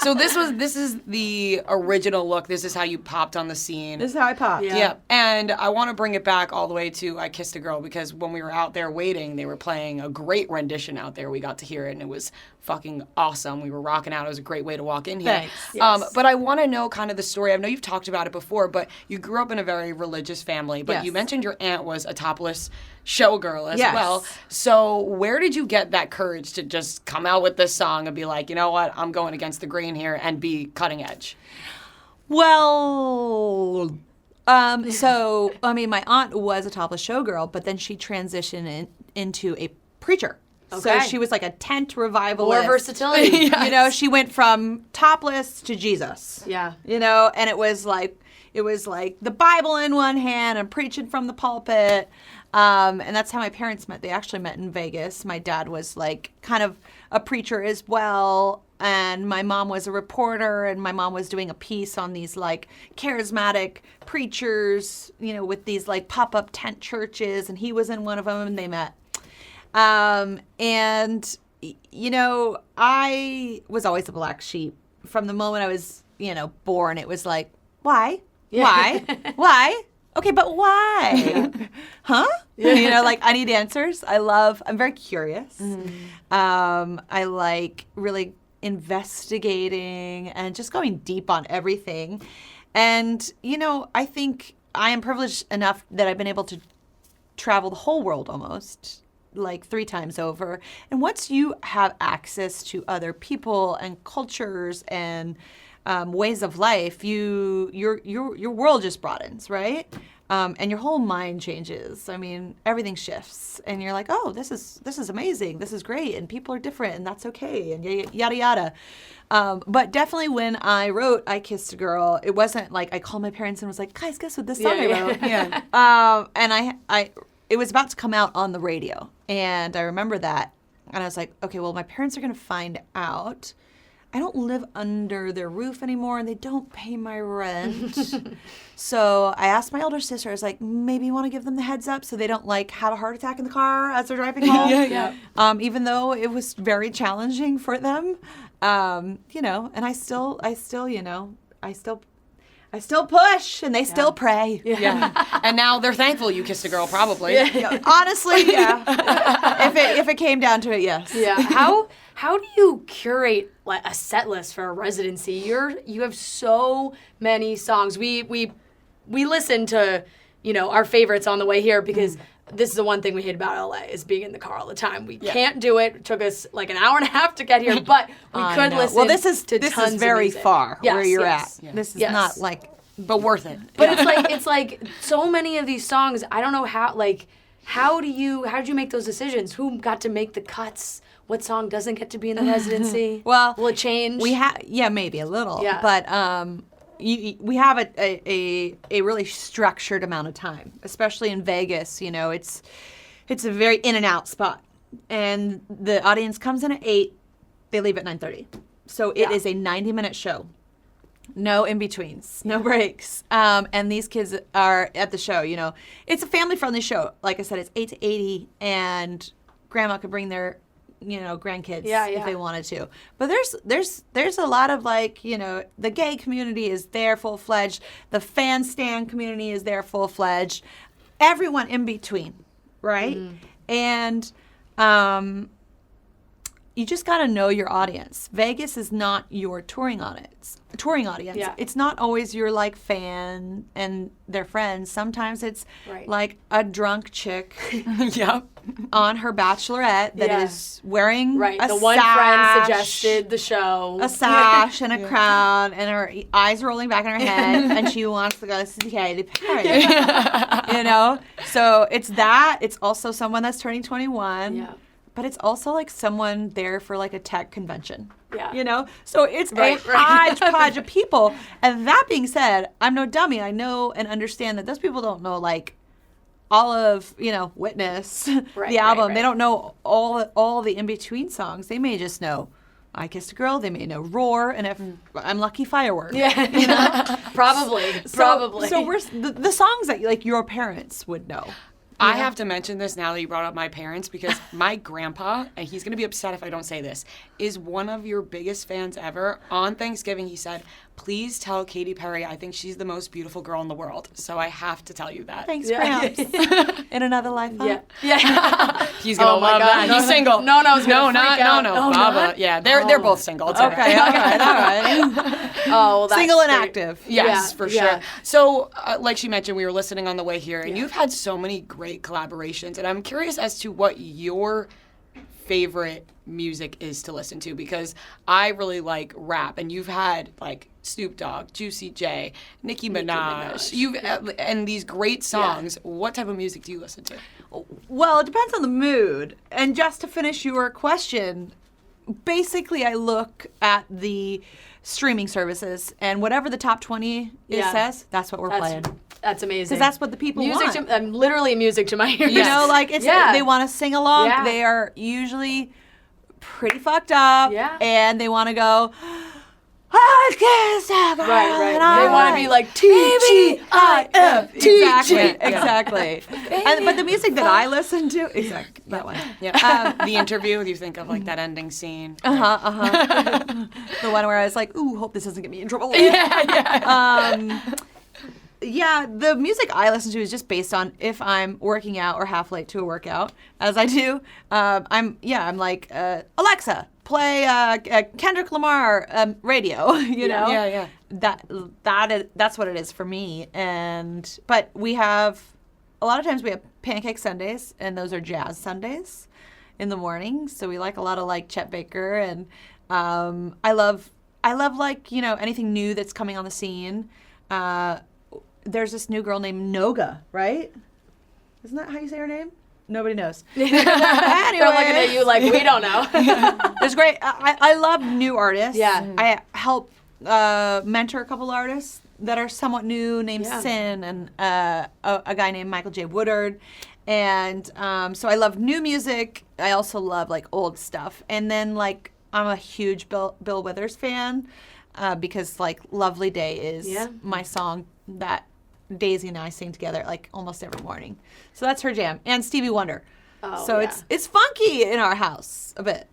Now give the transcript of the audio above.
So this is the original look. This is how you popped on the scene. This is how I popped. Yeah. And I want to bring it back all the way to I Kissed a Girl, because when we were out there waiting, they were playing a great rendition out there. We got to hear it, and it was fucking awesome. We were rocking out. It was a great way to walk in here. Thanks. Yes. But I want to know kind of the story. I know you've talked about it before, but you grew up in a very religious family. But Yes. you mentioned your aunt was a topless showgirl as Yes. well. So where did you get that courage to just come out with this song and be like, you know what, I'm going against the grain here and be cutting edge? Well, so, I mean, my aunt was a topless showgirl, but then she transitioned into a preacher. So Okay. she was like a tent revivalist. More versatility. You know, she went from topless to Jesus. Yeah. You know, and it was like the Bible in one hand and preaching from the pulpit. And that's how my parents met. They actually met in Vegas. My dad was like kind of a preacher as well. And my mom was a reporter, and my mom was doing a piece on these like charismatic preachers, you know, with these like pop-up tent churches. And he was in one of them, and they met. And, you know, I was always a black sheep. From the moment I was, you know, born, it was like, why? Yeah. Why? Why? Okay, but why? Huh? You know, like I need answers. I'm very curious. I like really investigating and just going deep on everything. And, you know, I think I am privileged enough that I've been able to travel the whole world almost, like 3 times over. And once you have access to other people and cultures and ways of life, your world just broadens, right? And your whole mind changes. I mean, everything shifts, and you're like, oh, this is amazing, this is great, and people are different, and that's okay, and yada yada. But definitely, when I wrote "I Kissed a Girl," it wasn't like I called my parents and was like, guys, guess what this song I wrote? And it was about to come out on the radio, and I remember that, and I was like, okay, well, my parents are gonna find out. I don't live under their roof anymore, and they don't pay my rent. So I asked my older sister, I was like, maybe you want to give them the heads up so they don't like have a heart attack in the car as they're driving home. Even though it was very challenging for them, you know, and I still, you know, I still push, and they still pray. Yeah. And now they're thankful you kissed a girl, probably. Honestly, yeah. if it came down to it, yes. Yeah. How do you curate like a set list for a residency? You have so many songs. We listen to, you know, our favorites on the way here because this is the one thing we hate about LA is being in the car all the time. We can't do it. It took us like an hour and a half to get here, but we could listen. Well, this is tons of very music. far where you're yes. at. This is Yes. not like, But worth it. But it's like so many of these songs. I don't know how did you make those decisions? Who got to make the cuts? What song doesn't get to be in the residency? Well, will it change? Maybe a little. Yeah. But we have a really structured amount of time, especially in Vegas. You know, it's a very in and out spot, and the audience comes in at 8, they leave at 9:30. So it is a 90-minute show. No in-betweens, no breaks. And these kids are at the show, you know. It's a family-friendly show. Like I said, it's 8 to 80, and grandma could bring their, you know, grandkids if they wanted to. But there's a lot of, like, you know, the gay community is there full-fledged. The fan stan community is there full-fledged. Everyone in between, right? And you just got to know your audience. Vegas is not your touring audience. Yeah. It's not always your like fan and their friends. Sometimes it's like a drunk chick on her bachelorette that is wearing a the one sash, friend suggested the show. a sash and a crown, and her eyes rolling back in her head, and she wants to go see Katy Perry. You know? So it's that. It's also someone that's turning 21. Yeah. But it's also like someone there for like a tech convention. Yeah. You know? So it's a hodgepodge of people. And that being said, I'm no dummy. I know and understand that those people don't know like all of, you know, Witness, the album. Right. They don't know all the in-between songs. They may just know I Kissed a Girl. They may know Roar, and if I'm lucky, Firework. Yeah. You know? Probably. So we're the songs that like your parents would know. I have to mention this now that you brought up my parents because my grandpa, and he's going to be upset if I don't say this, is one of your biggest fans ever. On Thanksgiving, he said, please tell Katy Perry I think she's the most beautiful girl in the world. So I have to tell you that. Thanks, Yeah. Gramps. In another life, huh? Yeah. He's going to Oh my love God. that. No, He's single. no, I was gonna freak out. No. Oh, Baba. not? Yeah, they're both single. It's Okay, all right. Oh, well, that's Single and great. active. Yes, Yeah, for yeah. sure. So, like she mentioned, we were listening on the way here, and you've had so many great collaborations, and I'm curious as to what your favorite music is to listen to, because I really like rap, and you've had like Snoop Dogg, Juicy J, Nicki Minaj. You've and these great songs. What type of music do you listen to? Well, it depends on the mood. And just to finish your question, basically I look at the streaming services, and whatever the top 20 says, that's what we're playing. That's amazing. Because that's what the people want. Literally music to my ears. You know, like it's they want to sing along. Yeah. They are usually pretty fucked up, and they want to go. Right. They want to be like TGIF. Exactly. But the music that I listen to, exactly that one. Yeah. The interview. Do you think of like that ending scene? The one where I was like, "Ooh, hope this doesn't get me in trouble." Yeah, the music I listen to is just based on if I'm working out or half late to a workout, as I do. I'm like, Alexa, play Kendrick Lamar radio. You know, Yeah. That's what it is for me. But we have a lot of times we have pancake Sundays, and those are jazz Sundays in the morning. So we like a lot of like Chet Baker, and I love like anything new that's coming on the scene. There's this new girl named Noga, right? Isn't that how you say her name? Nobody knows. They're looking at you like, we don't know. It's great. I love new artists. Yeah. I help mentor a couple artists that are somewhat new, named Sin, and a guy named Michael J. Woodard. And so I love new music. I also love like old stuff. And then like I'm a huge Bill Withers fan because like Lovely Day is my song that Daisy and I sing together like almost every morning. So that's her jam. And Stevie Wonder. Oh, so it's funky in our house a bit.